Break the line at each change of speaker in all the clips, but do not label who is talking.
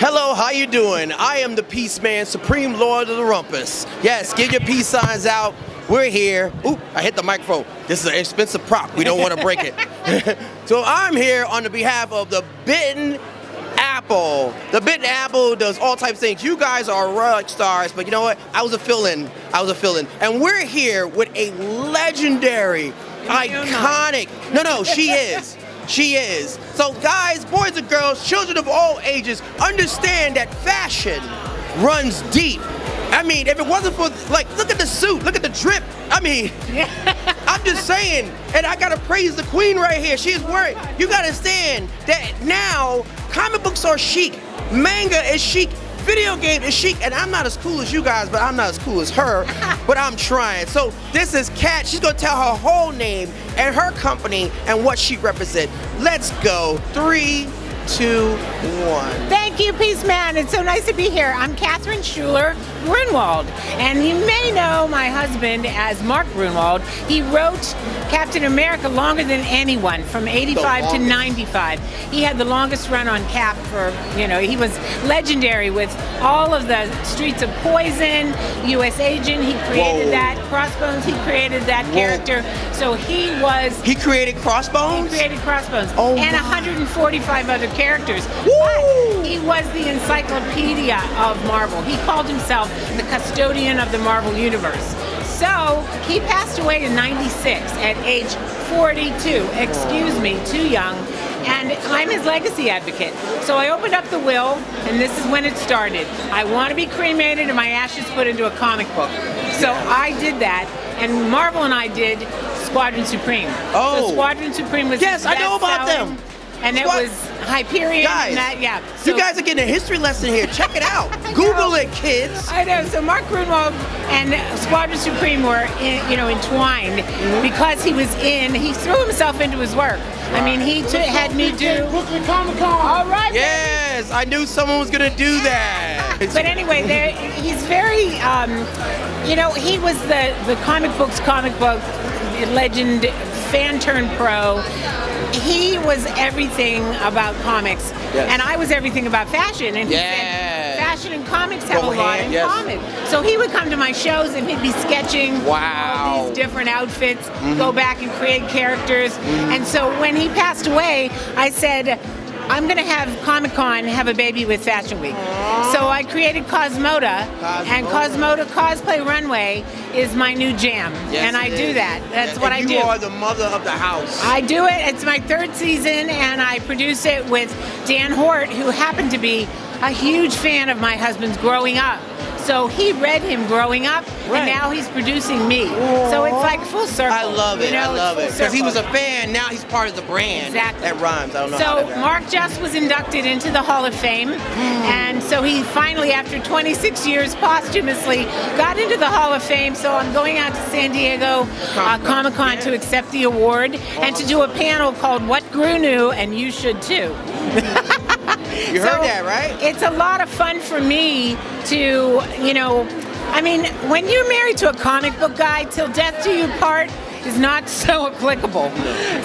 Hello, how you doing? I am the Peacman, Supreme Lord of the Rumpus. Yes, get your peace signs out. We're here. Oop, I hit the microphone. This is an expensive prop. We don't want to break it. So I'm here on the behalf of the Bitten Apple. The Bitten Apple does all types of things. You guys are rock stars, but you know what? I was a fill-in. And we're here with a legendary, iconic, no, she is. She is. So guys, boys and girls, children of all ages, understand that fashion runs deep. I mean, if it wasn't for, like, look at the suit, look at the drip. I mean, I'm just saying, and I gotta praise the queen right here. She is wearing, you gotta understand that now comic books are chic, manga is chic, video game is chic, and I'm not as cool as you guys, but I'm not as cool as her, but I'm trying. So this is Kat. She's gonna tell her whole name and her company and what she represents. Let's go. 3, 2, 1.
Thank you, Peacman. It's so nice to be here. I'm Catherine Schueld Gruenwald, and you may know my husband as Mark Gruenwald. He wrote Captain America longer than anyone, from 85 to 95. He had the longest run on Cap for, he was legendary with all of the Streets of Poison, U.S. Agent, he created that. Crossbones, he created that character. So he
created Crossbones?
He created Crossbones.
Oh,
and 145 other characters. But he was the encyclopedia of Marvel. He called himself the custodian of the Marvel Universe. So he passed away in '96 at age 42. Excuse me, too young. And I'm his legacy advocate. So I opened up the will, and this is when it started. I want to be cremated and my ashes put into a comic book. So I did that, and Marvel and I did Squadron Supreme.
Oh.
So Squadron Supreme was
I know about them.
And it was Hyperion.
Guys,
and that, so,
you guys are getting a history lesson here. Check it out. Google it, kids.
I know. So Mark Gruenwald and Squadron Supreme were, entwined because he threw himself into his work. I mean, he had me do
Brooklyn Comic Con.
All right.
Yes, I knew someone was gonna do that.
But anyway, he's very, he was the comic book legend, fan turned pro. He was everything about comics, and I was everything about fashion. And he said, fashion and comics have a lot in common. So he would come to my shows and he'd be sketching all these different outfits, go back and create characters. And so when he passed away, I said, I'm going to have Comic-Con have a baby with Fashion Week. So I created Cosmoda, and Cosmoda Cosplay Runway is my new jam. And I do that. That's what I do.
You are the mother of the house.
I do it. It's my 3rd season, and I produce it with Dan Hort, who happened to be a huge fan of my husband's growing up. So he read him growing up, and now he's producing me. So it's like full circle.
I love it. I love it. Because he was a fan, now he's part of the brand.
Exactly.
That rhymes. I don't know.
So Mark just was inducted into the Hall of Fame, and so he finally, after 26 years, posthumously got into the Hall of Fame. So I'm going out to San Diego Comic-Con to accept the award and to do a panel called What Gru Knew, and you should too.
You heard that, right?
It's a lot of fun for me to, when you're married to a comic book guy, till death do you part is not so applicable.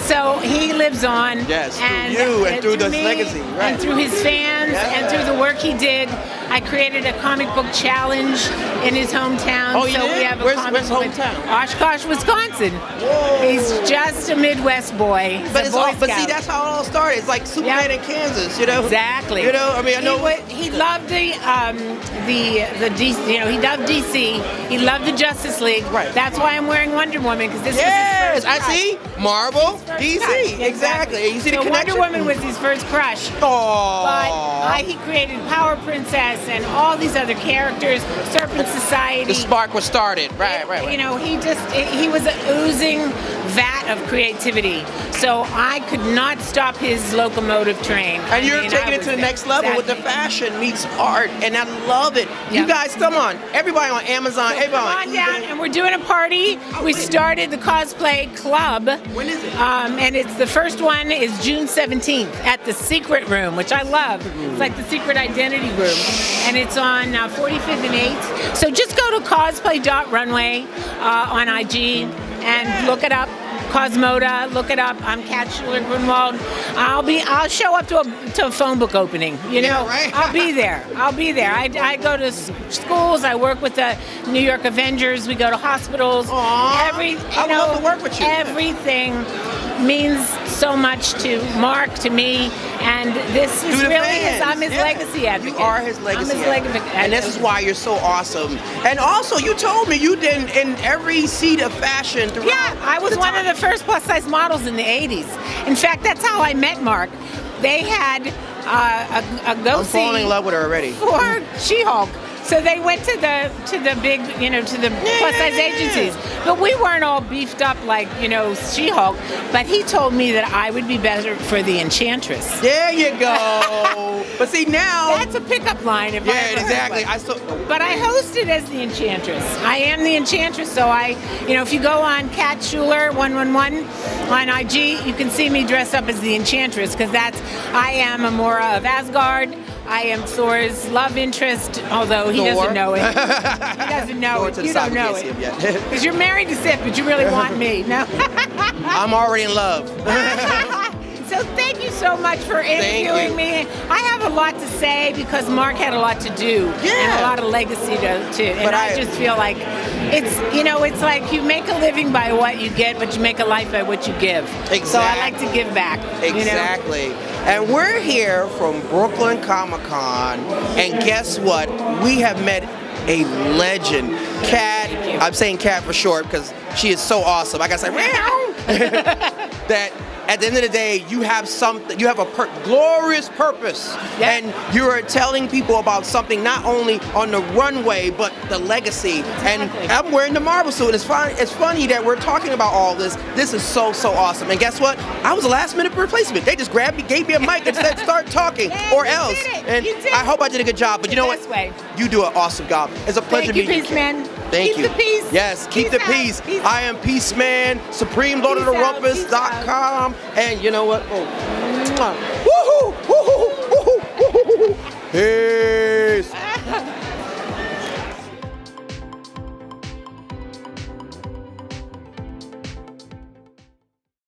So he lives on.
Yes, through you and through this legacy, right?
And through his fans and through the work he did. I created a comic book challenge in his hometown.
Oh, you
so
did?
We have
Where's hometown?
Oshkosh, Wisconsin.
Whoa.
He's just a Midwest boy. He's
But
a
see, that's how it all started. It's like Superman in Kansas,
Exactly.
I know.
He loved the DC. He loved DC. He loved the Justice League.
Right.
That's why I'm wearing Wonder Woman, because this was his first
I
crush.
see. Marvel, DC,
Crush.
exactly. You see the
So
connection?
Wonder Woman was his first crush.
Oh.
But he created Power Princess and all these other characters, Serpent Society.
The spark was started. Right.
He was an oozing vat of creativity. So I could not stop his locomotive train.
And you're taking it to the next level with the fashion meets art, and I love it.
Yeah.
You guys, come on. Everybody on Amazon,
So
everybody
come on
eBay.
down, and we're doing a party. We started the Cosplay Club.
When is it?
And it's the first one is June 17th at the Secret Room, which I love. It's like the Secret Identity Room, and it's on 45th and 8th. So just go to cosplay.runway on IG and look it up. Cosmoda. Look it up. I'm Cat Schueld Gruenwald. I'll show up to a phone book opening. You know,
Yeah, right.
I'll be there. I go to schools. I work with the New York Avengers. We go to hospitals.
Aww. I would love to work with you.
Everything means so much to Mark, to me, and this is really I'm his legacy advocate.
You are his legacy
I'm his legacy advocate.
And this is why you're so awesome. And also, you told me you did in every seat of fashion throughout.
Yeah, I was one of the first plus-size models in the 80s. In fact, that's how I met Mark. They had a go-see.
I'm falling in love with her already.
For She-Hulk. So they went to the big, to the plus-size agencies. But we weren't all beefed up like, She-Hulk. But he told me that I would be better for the Enchantress.
There you go. But see, now...
That's a pickup line. If I ever
exactly.
heard one. But I hosted as the Enchantress. I am the Enchantress, so if you go on Cat Schueld 111 on IG, you can see me dress up as the Enchantress, because I am Amora of Asgard. I am Thor's love interest, although he doesn't know it. He doesn't know it. You don't know it. Because you're married to Sif, but you really want me. No.
I'm already in love.
So thank you so much for interviewing me. I have a lot to say because Mark had a lot to do and a lot of legacy to and I just feel like it's like you make a living by what you get, but you make a life by what you give.
Exactly.
So I like to give back.
Exactly. And we're here from Brooklyn Comic Con, and guess what? We have met a legend, Cat. I'm saying Cat for short because she is so awesome. I gotta say, that at the end of the day, you have something. You have a glorious purpose, and you are telling people about something not only on the runway but the legacy. And I'm wearing the marble suit. It's funny that we're talking about all this. This is so awesome. And guess what? I was a last-minute replacement. They just grabbed me, gave me a mic, and said, "Start talking," or else. And I hope I did a good job. But you know what? You do an awesome job. It's a pleasure meeting you.
Peacman.
Thank you.
Keep the peace.
Yes, keep the peace. I am Peacman, Supreme Lord of the Rumpus.com. And you know what? Woohoo! Woohoo! Woohoo! Woohoo! Hey!